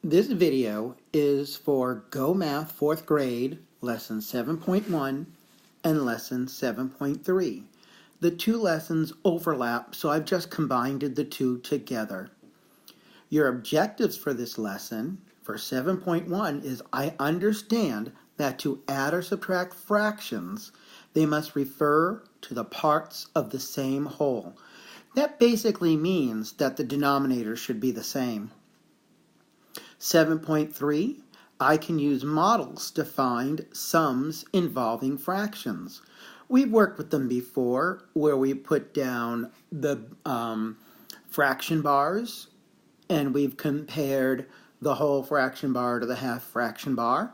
This video is for Go Math 4th grade, lesson 7.1 and lesson 7.3. The two lessons overlap, so I've just combined the two together. Your objectives for this lesson, for 7.1, is I understand that to add or subtract fractions, they must refer to the parts of the same whole. That basically means that the denominator should be the same. 7.3, I can use models to find sums involving fractions. We've worked with them before where we put down the fraction bars and we've compared the whole fraction bar to the half fraction bar.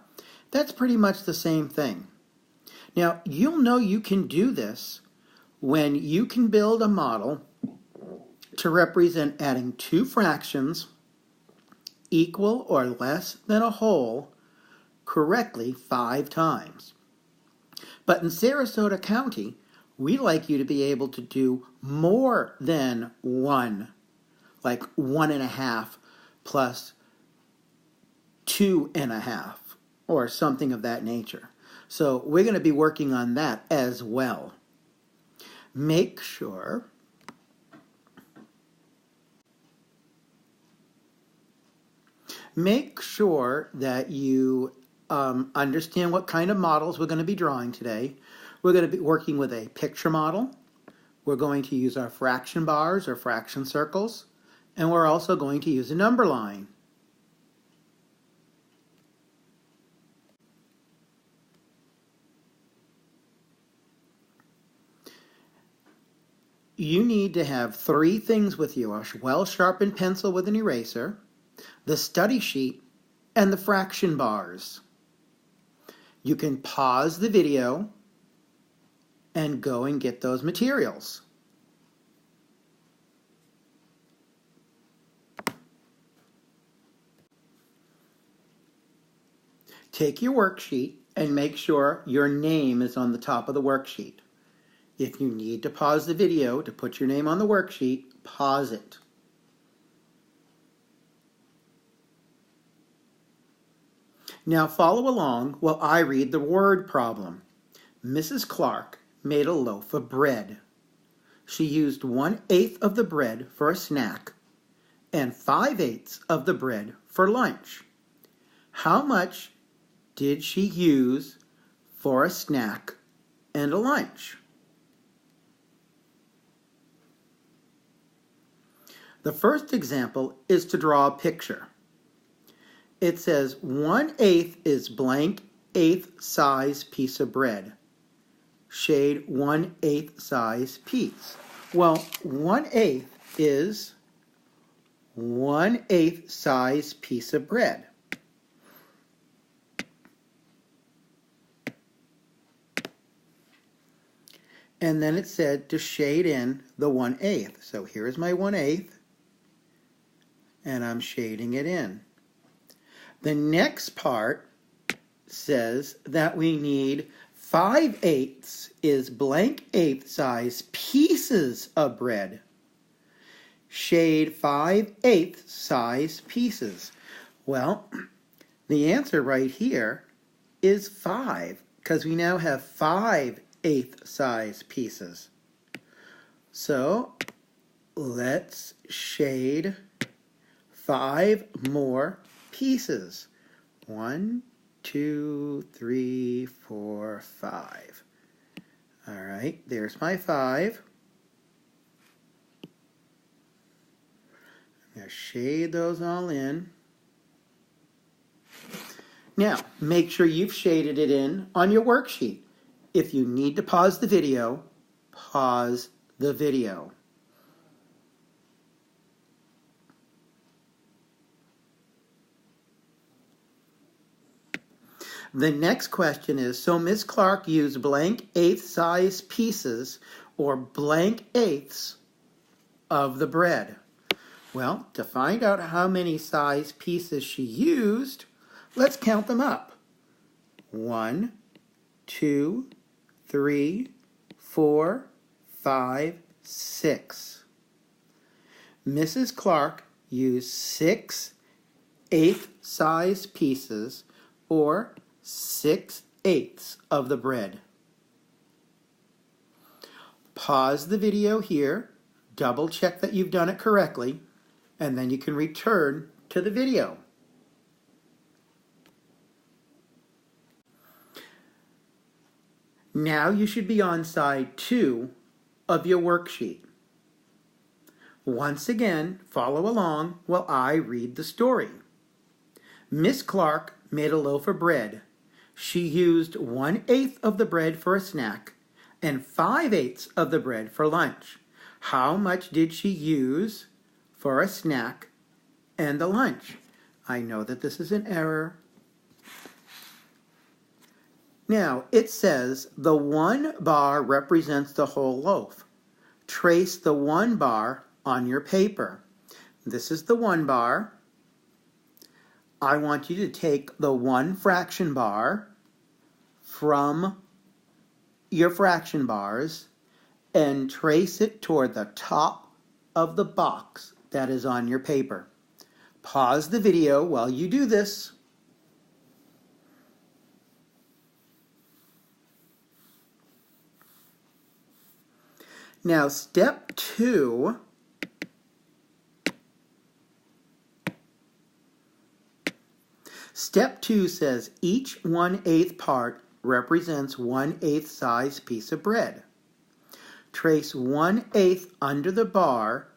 That's pretty much the same thing. Now, you'll know you can do this when you can build a model to represent adding two fractions equal or less than a whole correctly 5 times. But in Sarasota County, we like you to be able to do more than one, like 1.5 plus 2.5 or something of that nature. So we're going to be working on that as well. Make sure that you understand what kind of models we're going to be drawing today. We're going to be working with a picture model. We're going to use our fraction bars or fraction circles. And we're also going to use a number line. You need to have 3 things with you: a well-sharpened pencil with an eraser, the study sheet, and the fraction bars. You can pause the video and go and get those materials. Take your worksheet and make sure your name is on the top of the worksheet. If you need to pause the video to put your name on the worksheet, pause it. Now follow along while I read the word problem. Mrs. Clark made a loaf of bread. She used 1/8 of the bread for a snack and 5/8 of the bread for lunch. How much did she use for a snack and a lunch? The first example is to draw a picture. It says 1/8 is blank 1/8 size piece of bread. Shade 1/8 size piece. Well, 1/8 is 1/8 size piece of bread. And then it said to shade in the 1/8. So here's my 1/8, and I'm shading it in. The next part says that we need 5/8 is blank 1/8 size pieces of bread. Shade 5/8 size pieces. Well, the answer right here is 5, because we now have 5/8 size pieces. So let's shade 5 more pieces. 1, 2, 3, 4, 5. All right, there's my 5. I'm going to shade those all in. Now, make sure you've shaded it in on your worksheet. If you need to pause the video, pause the video. The next question is, so Miss Clark used blank 1/8 size pieces or blank 1/8 of the bread. Well, to find out how many size pieces she used, let's count them up. 1, 2, 3, 4, 5, 6. Mrs. Clark used 6 1/8 size pieces, or 6/8 of the bread. Pause the video here, double check that you've done it correctly, and then you can return to the video. Now you should be on side 2 of your worksheet. Once again, follow along while I read the story. Miss Clark made a loaf of bread. She used 1/8 of the bread for a snack and 5/8 of the bread for lunch. How much did she use for a snack and the lunch? I know that this is an error. Now, it says the 1 bar represents the whole loaf. Trace the 1 bar on your paper. This is the 1 bar. I want you to take the 1 fraction bar from your fraction bars and trace it toward the top of the box that is on your paper. Pause the video while you do this. Now, step 2 says each 1/8 part represents 1/8 size piece of bread. Trace 1/8 under the bar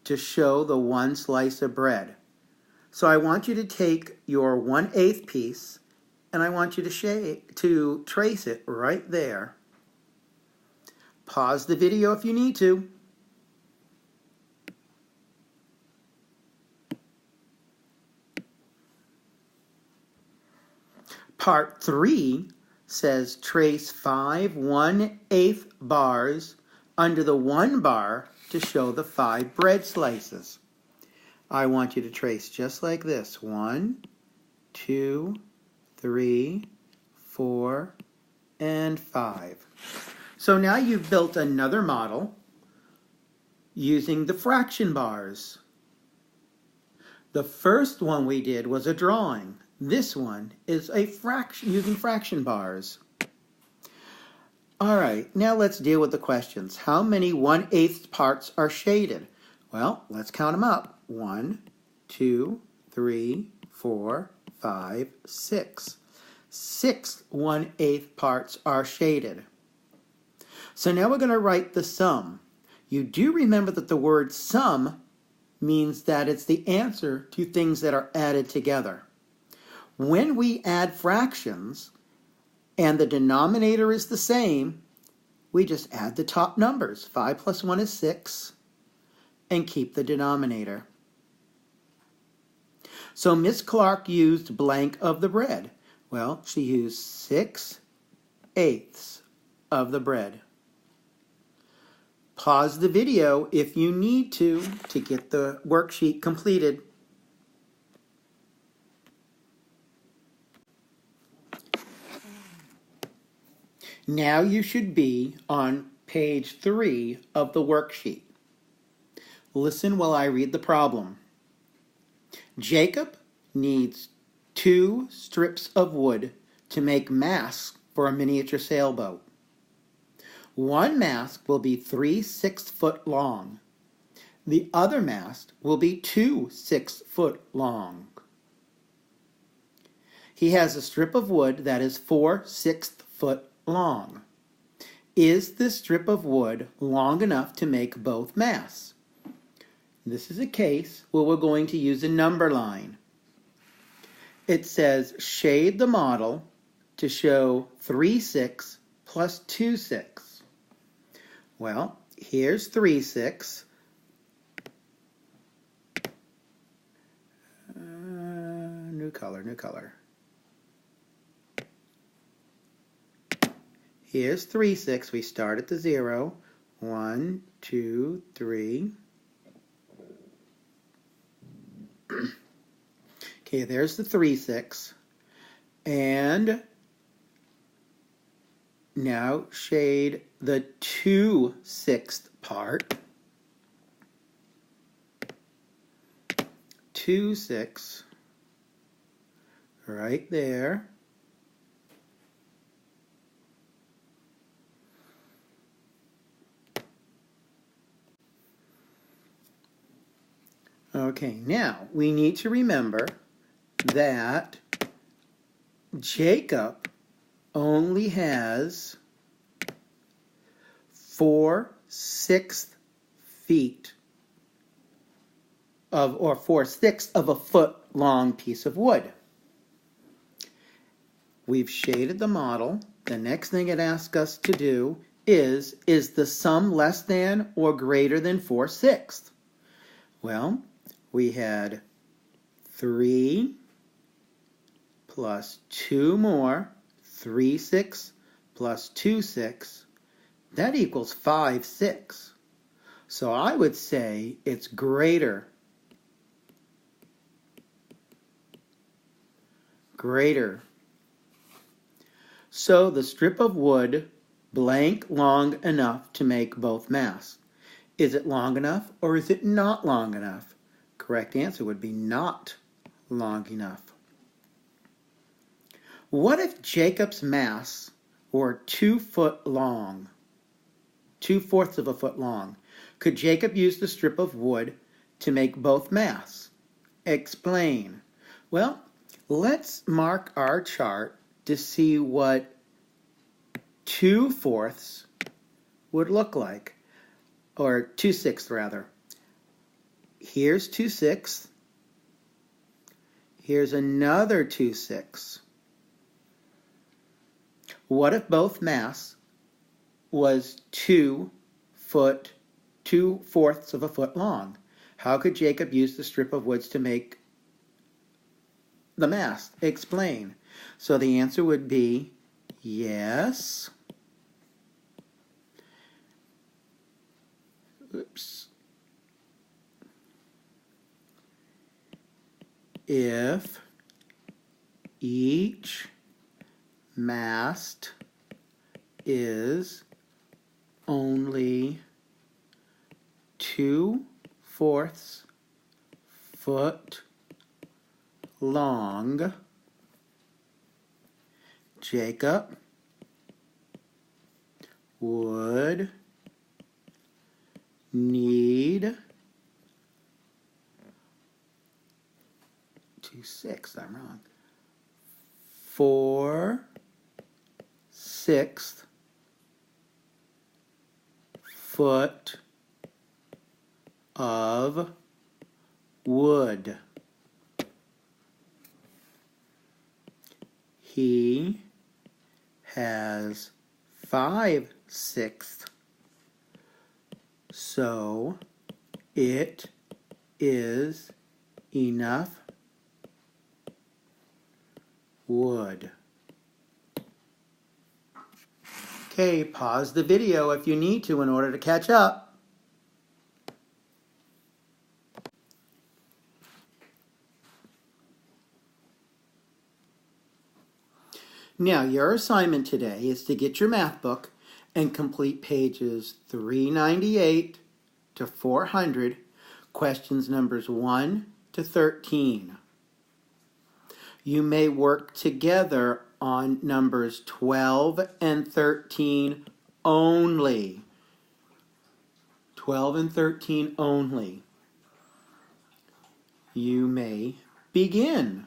to show the 1 slice of bread. So I want you to take your 1/8 piece and I want you to trace it right there. Pause the video if you need to. Part 3 says trace 5 1/8 bars under the 1 bar to show the 5 bread slices. I want you to trace just like this. 1, 2, 3, 4, and 5. So now you've built another model using the fraction bars. The first one we did was a drawing. This one is a fraction using fraction bars. All right, now let's deal with the questions. How many 1/8 parts are shaded? Well, let's count them up. 1, 2, 3, 4, 5, 6. 6 1/8 parts are shaded. So now we're going to write the sum. You do remember that the word sum means that it's the answer to things that are added together. When we add fractions and the denominator is the same, we just add the top numbers. 5 plus 1 is 6, and keep the denominator. So Miss Clark used blank of the bread. Well, she used 6/8 of the bread. Pause the video if you need to get the worksheet completed. Now you should be on page 3 of the worksheet. Listen while I read the problem. Jacob needs 2 strips of wood to make masks for a miniature sailboat. One mast will be 3 6-foot long. The other mast will be 2 6-foot long. He has a strip of wood that is 4 6-foot long. Is this strip of wood long enough to make both masts? This is a case where we're going to use a number line. It says shade the model to show 3 6 plus 2 6. Well, here's 3 6. New color. Here's 3 6. We start at the 0. 1, 2, 3. Okay, there's the 3 6. And now shade the 2 6th part. 2 6. right there. Okay, now we need to remember that Jacob only has 4/6 feet of, or 4/6 of a foot long piece of wood. We've shaded the model. The next thing it asks us to do is the sum less than or greater than 4/6? Well, we had 3 plus 2 more, 3/6 plus 2/6, that equals 5/6. So I would say it's greater So the strip of wood blank long enough to make both masts. Is it long enough or is it not long enough? Correct answer would be not long enough. What if Jacob's masts were 2 foot long? 2/4 of a foot long. Could Jacob use the strip of wood to make both masts? Explain. Well, let's mark our chart to see what 2/4 would look like, or 2/6 rather. Here's 2/6. Here's another 2/6. What if both masts was 2/4 of a foot long? How could Jacob use the strip of wood to make the mast? Explain. So the answer would be yes. Oops. If each mast is only 2/4 foot long, Jacob would need 2/6, I'm wrong, 4/6 foot of wood. He has 5/6, so it is enough wood. Okay, pause the video if you need to in order to catch up. Now, your assignment today is to get your math book and complete pages 398 to 400, questions numbers 1 to 13. You may work together on numbers 12 and 13 only. 12 and 13 only. You may begin.